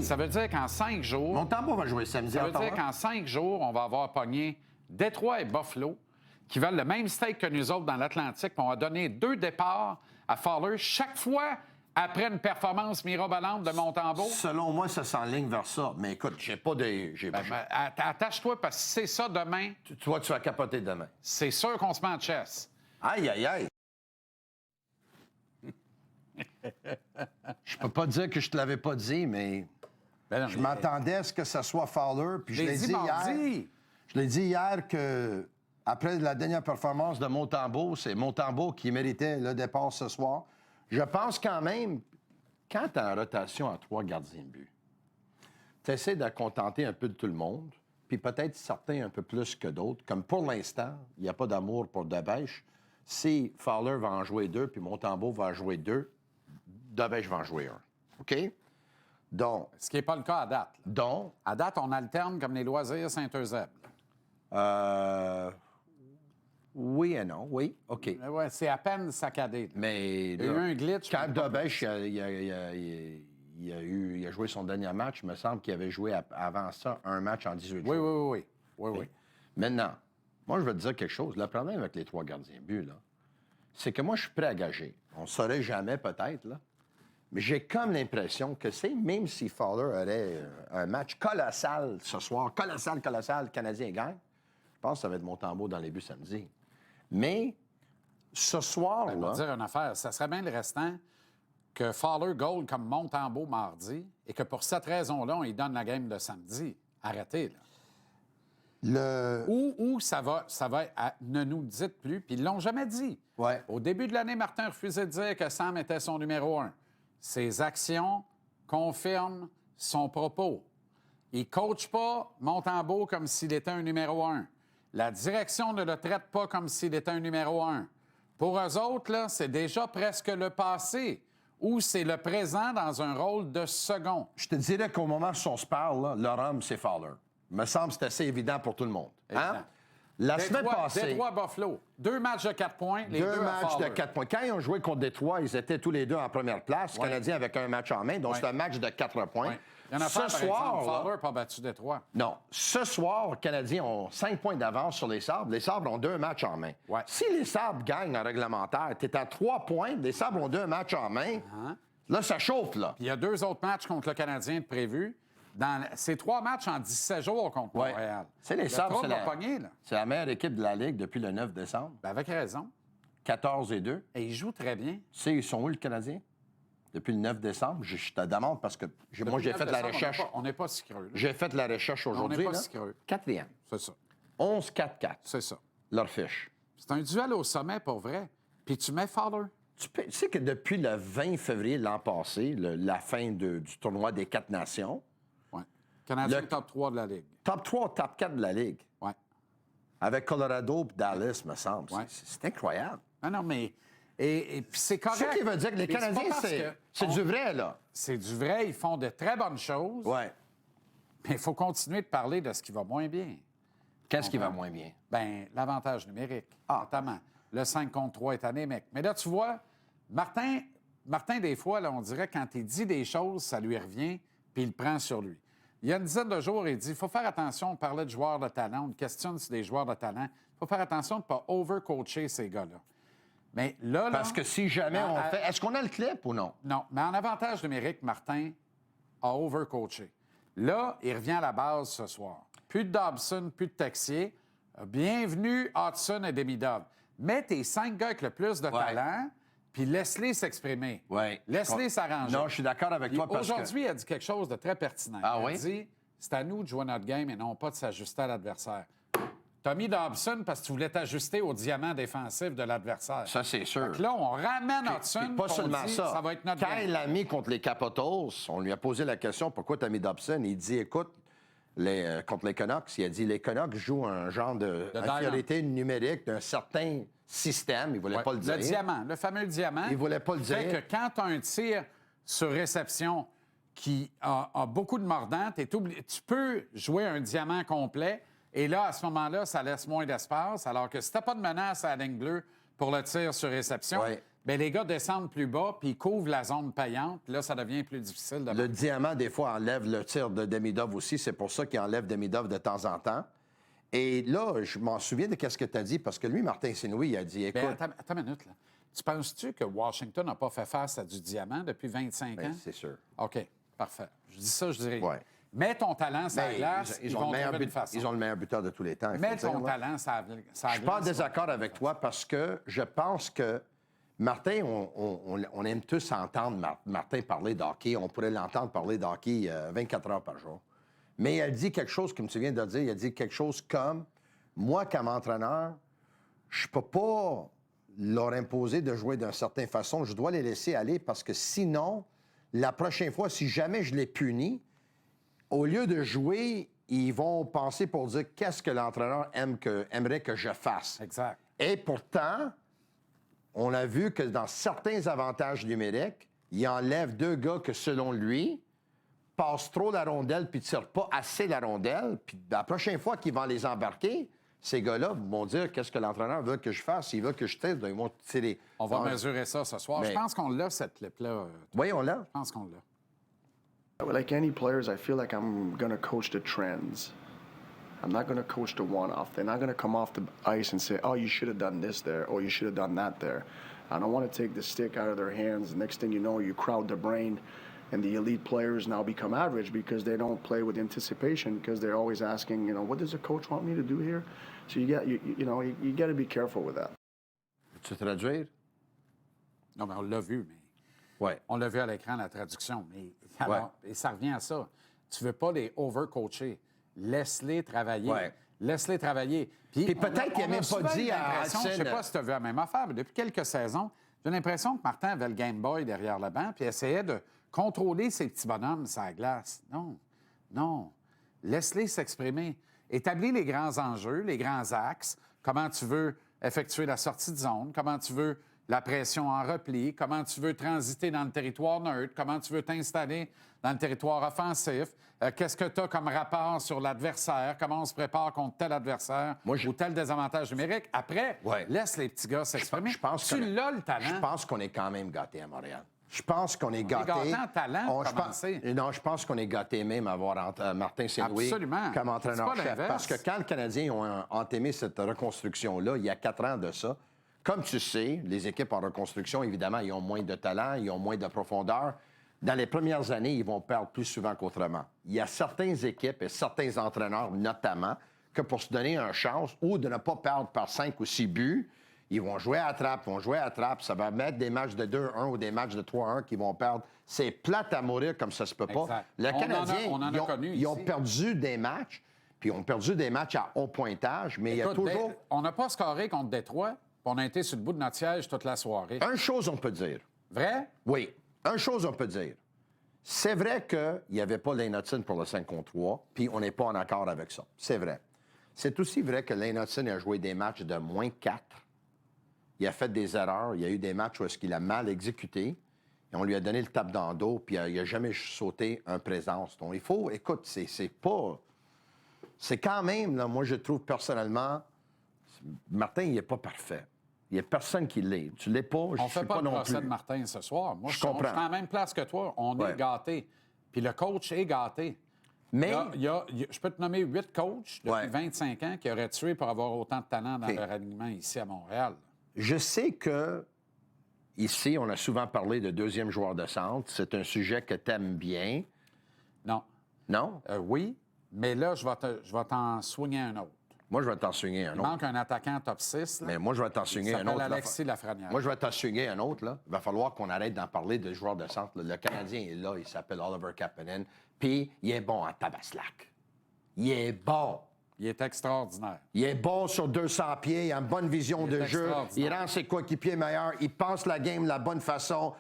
Ça veut dire qu'en 5 jours... Montembeault va jouer samedi. Ça veut dire qu'en 5 jours, on va avoir pogné Détroit et Buffalo qui veulent le même steak que nous autres dans l'Atlantique. On va donner 2 départs à Fowler chaque fois après une performance mirobolante de Montembeault. Selon moi, ça s'enligne vers ça. Mais écoute, j'ai pas de... Attache-toi parce que si c'est ça demain... Tu vois, tu vas capoter demain. C'est sûr qu'on se met en chess. Aïe, aïe, aïe. Je peux pas dire que je te l'avais pas dit, mais je m'attendais à ce que ça soit Fowler. Puis je l'ai dit hier. Je l'ai dit hier que après la dernière performance de Montembeault, c'est Montembeault qui méritait le départ ce soir. Je pense quand même, quand tu as en rotation à 3 gardiens de but, tu essaies de contenter un peu de tout le monde, puis peut-être certains un peu plus que d'autres. Comme pour l'instant, il n'y a pas d'amour pour Debèche. Si Fowler va en jouer 2, puis Montembeault va en jouer 2, Debèche va en jouer 1. OK? Donc... Ce qui n'est pas le cas à date. Là. Donc... À date, on alterne comme les loisirs Saint-Eusèbe. Oui et non, oui, OK. Ouais, c'est à peine saccadé. Là. Mais il y a eu un glitch. Quand Debèche il a joué son dernier match, il me semble qu'il avait joué avant ça un match en 18 jours. Oui. Maintenant, moi, je vais te dire quelque chose. Le problème avec les 3 gardiens de but, là, c'est que moi, je suis prêt à gager. On ne saurait jamais, peut-être, là. Mais j'ai comme l'impression que même si Fowler aurait un match colossal ce soir, colossal, le Canadien gagne, je pense que ça va être Montembeault dans les buts samedi. Mais ce soir-là... Je vais te dire une affaire. Ça serait bien le restant que Fowler goal comme Montembeault mardi et que pour cette raison-là, on lui donne la game de samedi. Arrêtez, là. Ou ça va ne nous dites plus, puis ils l'ont jamais dit. Ouais. Au début de l'année, Martin refusait de dire que Sam était son numéro 1. Ses actions confirment son propos. Il ne coach pas Montembeault comme s'il était un numéro 1. La direction ne le traite pas comme s'il était un numéro 1. Pour eux autres, là, c'est déjà presque le passé ou c'est le présent dans un rôle de second. Je te dirais qu'au moment où on se parle, là, leur homme, c'est Fowler. Me semble que c'est assez évident pour tout le monde. Hein? La semaine passée... Détroit-Buffalo. 2 matchs de 4 points, les 2 matchs de 4 points. Quand ils ont joué contre Détroit, ils étaient tous les 2 en première place. Les Canadiens avec un match en main, donc c'est un match de 4 points. Ouais. Il y en a ce soir, Fowler n'a pas battu Détroit. Non. Ce soir, les Canadiens ont 5 points d'avance sur les Sabres. Les Sabres ont 2 matchs en main. Ouais. Si les Sabres gagnent en réglementaire, tu es à 3 points, les Sabres ont 2 matchs en main. Là, ça chauffe, là. Puis il y a 2 autres matchs contre le Canadien de prévus. Ces 3 matchs en 17 jours contre Montréal. C'est les Sabres, c'est la meilleure équipe de la Ligue depuis le 9 décembre. Ben avec raison. 14-2. Et ils jouent très bien. Tu sais, ils sont où, le Canadien? Depuis le 9 décembre. Je te demande parce que moi, j'ai fait la recherche. On n'est pas si creux. J'ai fait la recherche aujourd'hui. On n'est pas si creux. 4e. C'est ça. 11-4-4. C'est ça. Leur fiche. C'est un duel au sommet, pour vrai. Puis tu mets Fowler. Tu sais que depuis le 20 février de l'an passé, la fin du tournoi des 4 nations... Oui. Canadien top 3 de la Ligue. Top 3, top 4 de la Ligue. Oui. Avec Colorado et Dallas, me semble. Ouais. C'est incroyable. Non, mais... Et puis c'est correct. Ce qui veut dire que les Canadiens, c'est du vrai, là. C'est du vrai. Ils font de très bonnes choses. Oui. Mais il faut continuer de parler de ce qui va moins bien. Qu'est-ce qui va moins bien? Bien, l'avantage numérique, notamment. Le 5 contre 3 est anémique. Mais là, tu vois, Martin des fois, là, on dirait quand il dit des choses, ça lui revient, puis il le prend sur lui. Il y a une dizaine de jours, il dit, il faut faire attention, on parlait de joueurs de talent, on questionne sur des joueurs de talent. Il faut faire attention de ne pas overcoacher ces gars-là. Mais là, parce que si jamais on fait... Est-ce qu'on a le clip ou non? Non, mais en avantage numérique, Martin a overcoaché. Là, il revient à la base ce soir. Plus de Dobson, plus de Texier. Bienvenue, Hudson et Demidov. Mets tes 5 gars avec le plus de talent, puis laisse-les s'exprimer. Ouais. Laisse-les s'arranger. Non, je suis d'accord avec toi parce que... Aujourd'hui, il a dit quelque chose de très pertinent. Ah, il a dit, c'est à nous de jouer notre game et non pas de s'ajuster à l'adversaire. Tu as mis Dobson parce que tu voulais t'ajuster au diamant défensif de l'adversaire. Ça, c'est sûr. Donc là, on ramène Hudson. Pas seulement dit, ça va être notre Quand game. il l'a mis contre les Capitals, on lui a posé la question pourquoi tu as mis Dobson. Il dit écoute, contre les Canucks, il a dit les Canucks jouent un genre d'infériorité numérique d'un certain système. Il ne voulait pas le dire. Le diamant, le fameux diamant. Il ne voulait pas le dire. Fait que quand tu as un tir sur réception qui a beaucoup de mordant, tu peux jouer un diamant complet. Et là, à ce moment-là, ça laisse moins d'espace. Alors que si tu n'as pas de menace à la ligne bleue pour le tir sur réception, bien, les gars descendent plus bas, puis ils couvrent la zone payante. Là, ça devient plus difficile de... Le diamant, des fois, enlève le tir de Demidov aussi. C'est pour ça qu'il enlève Demidov de temps en temps. Et là, je m'en souviens de ce que tu as dit, parce que lui, Martin Saint-Louis, il a dit, écoute... Bien, attends une minute, là. Tu penses-tu que Washington n'a pas fait face à du diamant depuis 25 ans? C'est sûr. OK, parfait. Je dis ça, je dirais... Ouais. Mets ton talent sur la glace, ils vont trouver une façon. Ils ont le meilleur buteur de tous les temps. Mets ton talent sur la glace. Je suis pas en désaccord avec toi parce que je pense que Martin, on aime tous entendre Martin parler d'hockey. On pourrait l'entendre parler d'hockey 24 heures par jour. Mais il a dit quelque chose, comme tu viens de le dire, il a dit quelque chose comme « Moi, comme entraîneur, je ne peux pas leur imposer de jouer d'une certaine façon. Je dois les laisser aller parce que sinon, la prochaine fois, si jamais je les punis, au lieu de jouer, ils vont penser pour dire qu'est-ce que l'entraîneur aimerait que je fasse. » Exact. Et pourtant, on a vu que dans certains avantages numériques, il enlève 2 gars que, selon lui, passent trop la rondelle puis ne tirent pas assez la rondelle. Puis la prochaine fois qu'ils vont les embarquer, ces gars-là vont dire qu'est-ce que l'entraîneur veut que je fasse. S'il veut que je teste, ils vont tirer. On va mesurer ça ce soir. Mais... Je pense qu'on l'a, cette clip-là. Oui, on l'a. Je pense qu'on l'a. Like any players, I feel like I'm going to coach the trends. I'm not going to coach the one-off. They're not going to come off the ice and say, oh, you should have done this there, or you should have done that there. I don't want to take the stick out of their hands. Next thing you know, you crowd the brain, and the elite players now become average because they don't play with anticipation because they're always asking, what does the coach want me to do here? So you got to be careful with that. Tu traduire? Non, mais on l'a vu, mais... Oui. On l'a vu à l'écran, la traduction. Mais alors, et ça revient à ça. Tu veux pas les overcoacher. Laisse-les travailler. Ouais. Laisse-les travailler. Puis peut-être qu'il n'a même pas dit à Hudson... Je ne sais pas si tu as vu la même affaire, mais depuis quelques saisons, j'ai l'impression que Martin avait le Game Boy derrière le banc puis essayait de contrôler ses petits bonhommes sur la glace. Non. Non. Laisse-les s'exprimer. Établis les grands enjeux, les grands axes. Comment tu veux effectuer la sortie de zone. Comment tu veux la pression en repli, comment tu veux transiter dans le territoire neutre, comment tu veux t'installer dans le territoire offensif, qu'est-ce que tu as comme rapport sur l'adversaire, comment on se prépare contre tel adversaire ou tel désavantage numérique. Après, laisse les petits gars s'exprimer. Tu l'as, le talent. Je pense qu'on est quand même gâtés à Montréal. Je pense qu'on est gâtés. On est gâtés en talent, Non, je pense qu'on est gâtés même à avoir Martin Saint-Louis comme entraîneur-chef. Parce que quand les Canadiens ont entamé cette reconstruction-là, il y a 4 ans de ça, comme tu sais, les équipes en reconstruction, évidemment, ils ont moins de talent, ils ont moins de profondeur. Dans les premières années, ils vont perdre plus souvent qu'autrement. Il y a certaines équipes et certains entraîneurs, notamment, que pour se donner une chance ou de ne pas perdre par 5 ou 6 buts, ils vont jouer à trappe, ça va mettre des matchs de 2-1 ou des matchs de 3-1 qui vont perdre. C'est plate à mourir comme ça se peut pas. Exact. Le Canadien, ils ont perdu des matchs, puis ils ont perdu des matchs à haut pointage, mais il y a toujours... On n'a pas scoré contre Détroit. On a été sur le bout de notre siège toute la soirée. Une chose, on peut dire. Vrai? Oui. Une chose, on peut dire. C'est vrai qu'il n'y avait pas Lane Hutson pour le 5 contre 3, puis on n'est pas en accord avec ça. C'est vrai. C'est aussi vrai que Lane Hutson a joué des matchs de moins 4. Il a fait des erreurs. Il y a eu des matchs où il a mal exécuté. Et on lui a donné le tape dans le dos, puis il n'a jamais sauté un présence. Donc, il faut... Écoute, c'est pas... C'est quand même, là, moi, je trouve personnellement... Martin, il n'est pas parfait. Il n'y a personne qui l'est. Tu ne l'es pas, je ne suis pas non plus. On ne fait pas le procès de Martin ce soir. Moi, je comprends. suis à la même place que toi. On est gâtés. Puis le coach est gâté. Mais... je peux te nommer 8 coachs depuis 25 ans qui auraient tué pour avoir autant de talent dans leur alignement ici à Montréal. Je sais que ici, on a souvent parlé de deuxième joueur de centre. C'est un sujet que tu aimes bien. Non. Non? Oui, mais là, je vais t'en soigner un autre. Moi, je vais t'en swinguer un autre. Il manque un attaquant top 6. Là. Mais moi, je vais t'en swinguer un autre. Alexis Lafrenière. Moi, je vais t'en swinguer un autre. Là. Il va falloir qu'on arrête d'en parler de joueurs de centre. Là. Le Canadien est là. Il s'appelle Oliver Kapanen. Puis, il est bon en tabaslac. Il est bon. Il est extraordinaire. Il est bon sur 200 pieds. Il a une bonne vision de jeu. Il rend ses coéquipiers meilleurs. Il passe la game de la bonne façon.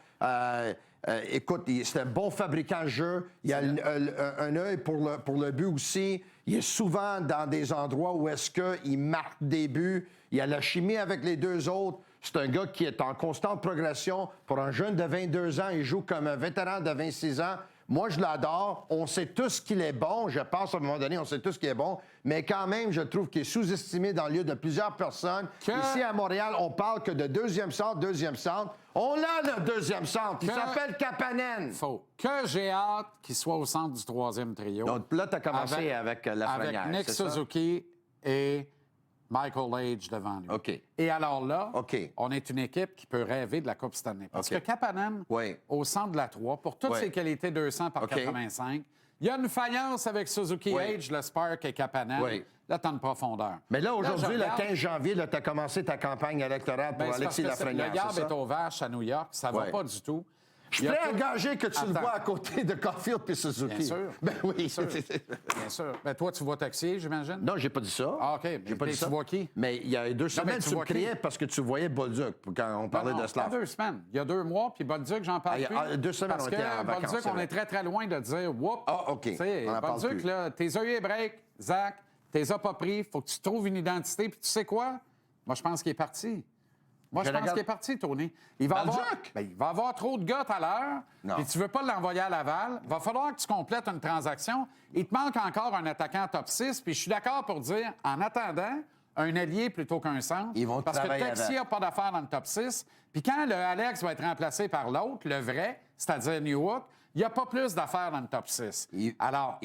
Écoute, c'est un bon fabricant de jeu. Il a un œil pour le but aussi. Il est souvent dans des endroits où est-ce qu'il marque des buts. Il a la chimie avec les deux autres. C'est un gars qui est en constante progression. Pour un jeune de 22 ans, il joue comme un vétéran de 26 ans. Moi, je l'adore. On sait tous qu'il est bon. Je pense, à un moment donné, on sait tous qu'il est bon. Mais quand même, je trouve qu'il est sous-estimé dans le lieu de plusieurs personnes. Ici, à Montréal, on parle que de deuxième centre. On a le deuxième centre. Il s'appelle Kapanen. Faux. Que j'ai hâte qu'il soit au centre du troisième trio. Donc là, tu as commencé avec Lafrenière. Avec Nick Suzuki et Michael Age devant lui. OK. Et alors là, OK. on est une équipe qui peut rêver de la Coupe Stanley. Parce que Kapanen, au centre de la 3, pour toutes ses qualités 200 par 85, il y a une faïence avec Suzuki Age, le Spark et Kapanen. Là, tu as une profondeur. Mais là, aujourd'hui, le 15 janvier, tu as commencé ta campagne électorale pour Alexis Lafrenière. Le Gab est aux vaches à New York. Ça va pas du tout. Je suis prêt à engager que tu le vois à côté de Caulfield et Suzuki. Bien sûr. Ben oui. Bien sûr. Bien sûr. Ben, toi, tu vois Texier, j'imagine? Non, j'ai pas dit ça. Ah, OK. J'ai pas dit ça. Tu vois qui? Mais il y a 2 semaines, tu me criais parce que tu voyais Bolduc quand on parlait de Slav. Il y a 2 semaines. Il y a 2 mois, puis Bolduc, j'en parle plus. 2 semaines, parce on était en vacances. Bolduc, on est très, très loin de dire « Whoop! » Ah, OK. On en parle Bolduc, plus. là, tes œillets break, Zach, t'es as pas pris, faut que tu trouves une identité. Puis tu sais quoi? Moi, je pense qu'il est parti. Moi, je pense qu'il est parti, Tony. Il va avoir trop de gars tout à l'heure, puis tu veux pas l'envoyer à Laval. Il va falloir que tu complètes une transaction. Il te manque encore un attaquant top 6, puis je suis d'accord pour dire, en attendant, un allié plutôt qu'un centre. Ils vont parce que Texier n'a pas d'affaires dans le top 6. Puis quand le Alex va être remplacé par l'autre, le vrai, c'est-à-dire Newhook, il n'y a pas plus d'affaires dans le top 6. Ils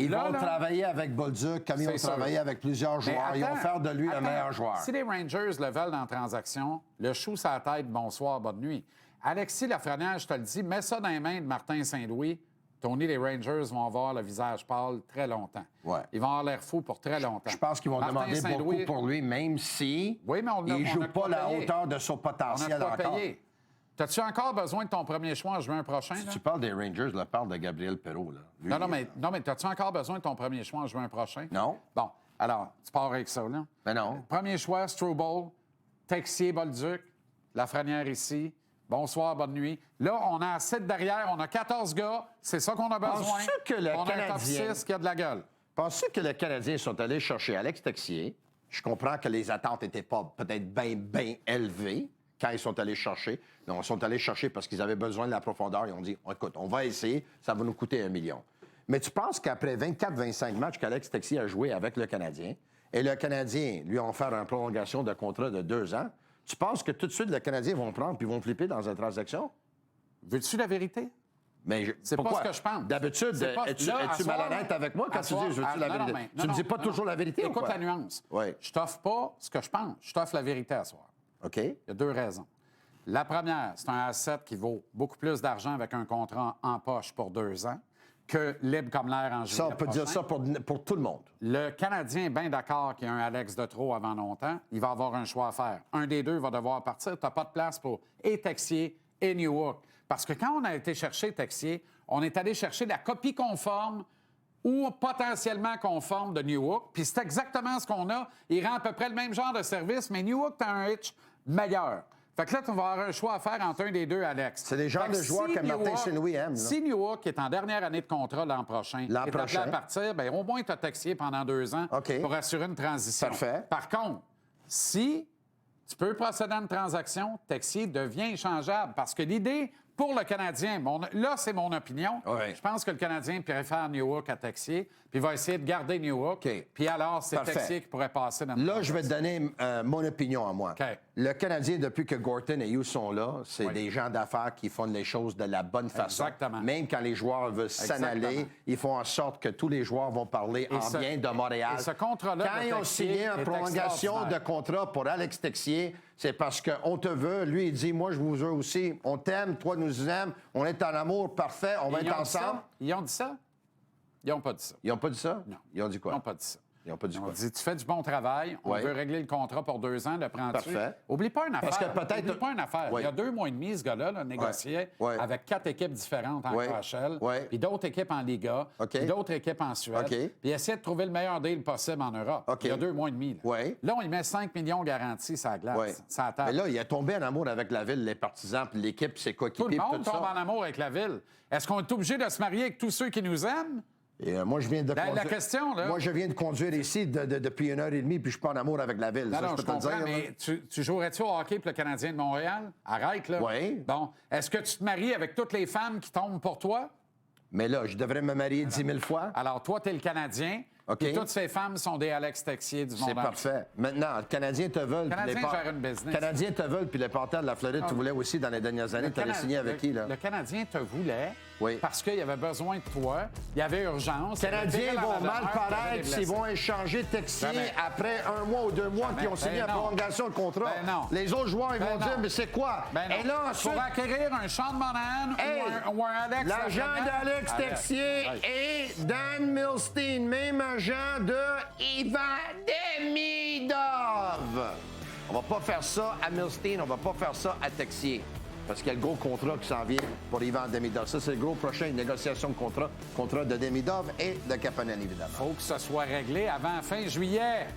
vont travailler avec Bolduc comme ils ont travaillé avec plusieurs joueurs. Ils vont faire de lui le meilleur joueur. Si les Rangers le veulent dans la transaction, le chou sur la tête, bonsoir, bonne nuit. Alexis Lafrenière, je te le dis, mets ça dans les mains de Martin Saint-Louis. Tony, les Rangers vont avoir le visage pâle très longtemps. Ils vont avoir l'air fou pour très longtemps. Je pense qu'ils vont demander beaucoup pour lui, même si il ne joue pas la hauteur de son potentiel encore. T'as-tu encore besoin de ton premier choix en juin prochain? Si tu parles des Rangers, là, parle de Gabriel Perreault. Là. Lui, non, mais t'as-tu encore besoin de ton premier choix en juin prochain? Non. Bon, alors, tu pars avec ça, là. Mais non. Premier choix, Struble, Texier, Bolduc, Lafrenière ici. Bonsoir, bonne nuit. Là, on a 7 derrière, on a 14 gars. C'est ça qu'on a besoin. Penses-tu que le on Canadien... a un top 6 qui a de la gueule. Penses-tu que les Canadiens sont allés chercher Alex Texier? Je comprends que les attentes n'étaient pas peut-être bien élevées quand ils sont allés chercher. Non, ils sont allés chercher parce qu'ils avaient besoin de la profondeur. Ils ont dit, écoute, on va essayer, ça va nous coûter 1 million. Mais tu penses qu'après 24-25 matchs qu'Alex Texier a joué avec le Canadien, et le Canadien lui a offert une prolongation de contrat de 2 ans, tu penses que tout de suite, les Canadiens vont prendre puis vont flipper dans une transaction? Veux-tu la vérité? Mais c'est pas ce que je pense. D'habitude, es-tu malhonnête avec moi quand tu dis veux-tu la vérité? Tu me dis pas toujours la vérité, écoute la nuance. Oui. Je t'offre pas ce que je pense. Je t'offre la vérité à soir. OK. Il y a 2 raisons. La première, c'est un asset qui vaut beaucoup plus d'argent avec un contrat en poche pour 2 ans que libre comme l'air en juillet. Ça, on peut dire ça pour tout le monde. Le Canadien est bien d'accord qu'il y a un Alex de trop avant longtemps. Il va avoir un choix à faire. Un des deux va devoir partir. Tu n'as pas de place pour et Texier et Newhook. Parce que quand on a été chercher Texier, on est allé chercher la copie conforme ou potentiellement conforme de Newhook. Puis c'est exactement ce qu'on a. Il rend à peu près le même genre de service, mais Newhook, tu as un hitch meilleur. Fait que là, tu vas avoir un choix à faire entre un des deux, Alex. C'est des genres de joueurs que Martin Saint-Louis aime. Là. Si Newhook est en dernière année de contrat l'an prochain, et appelé à partir, bien, au moins, tu as Texier pendant 2 ans pour assurer une transition. Parfait. Par contre, si tu peux procéder à une transaction, Texier devient échangeable. Parce que l'idée pour le Canadien, là, c'est mon opinion. Je pense que le Canadien préfère Newhook à Texier, puis il va essayer de garder Newhook. Puis alors, c'est Texier qui pourrait passer dans le Là, je vais te donner mon opinion à moi. Le Canadien, depuis que Gorton et Hughes sont là, c'est des gens d'affaires qui font les choses de la bonne façon. Exactement. Même quand les joueurs veulent s'en aller, ils font en sorte que tous les joueurs vont parler bien de Montréal. Et ce contrat-là quand ils ont signé une prolongation de contrat pour Alex Texier, c'est parce qu'on te veut. Lui, il dit, moi, je vous veux aussi. On t'aime, toi, nous aime. On est en amour, parfait. On va être ensemble. Ils ont dit ça? Ils n'ont pas dit ça. Ils n'ont pas dit ça? Non. Ils ont dit quoi? Ils n'ont pas dit ça. Ils n'ont pas dit quoi? On dit, tu fais du bon travail, on veut régler le contrat pour 2 ans, le prends-tu? Parfait. Oublie pas une affaire. Parce que peut-être... Oublie pas une affaire. Il y a 2 mois et demi, ce gars-là négociait avec 4 équipes différentes en KHL, puis d'autres équipes en Liga, puis d'autres équipes en Suède, puis il essayait de trouver le meilleur deal possible en Europe. Il y a 2 mois et demi. Là, on y met 5 millions garantis sur la glace, sur la table. Mais là, il est tombé en amour avec la ville, les partisans, puis l'équipe, ses coéquipiers. Tout le monde tombe en amour avec la ville. Est-ce qu'on est obligé de se marier avec tous ceux qui nous aiment? Et moi, je viens de conduire... La question, là... Moi, je viens de conduire ici depuis 1h30, puis je suis pas en amour avec la ville. Non, je comprends, mais tu jouerais-tu au hockey pour le Canadien de Montréal? Arrête, là. Oui. Bon. Est-ce que tu te maries avec toutes les femmes qui tombent pour toi? Mais là, je devrais me marier 10 000 fois? Alors, toi, tu es le Canadien. OK. Et toutes ces femmes sont des Alex Texier du monde. C'est parfait. Maintenant, les Canadiens te veulent. Le Canadien gère une business. Les Canadiens te veulent, puis les Panthers de la Floride, tu voulais aussi dans les dernières années. Tu allais signer avec qui, là? Le Canadien te voulait Oui. parce qu'il y avait besoin de toi. Il y avait urgence. Les Canadiens vont mal paraître s'ils vont échanger Texier après 1 mois ou 2 mois qui ont signé la prolongation de contrat. Les autres joueurs, ils vont dire, mais c'est quoi? Et là, ensuite, pour acquérir un Sean Monahan ou un Alex... L'agent d'Alex Texier et Dan Milstein, même agent de Ivan Demidov. On va pas faire ça à Milstein, on va pas faire ça à Texier. Parce qu'il y a le gros contrat qui s'en vient pour Ivan Demidov. Ça, c'est le gros prochain négociation de contrat de Demidov et de Kapanen, évidemment. Il faut que ça soit réglé avant fin juillet.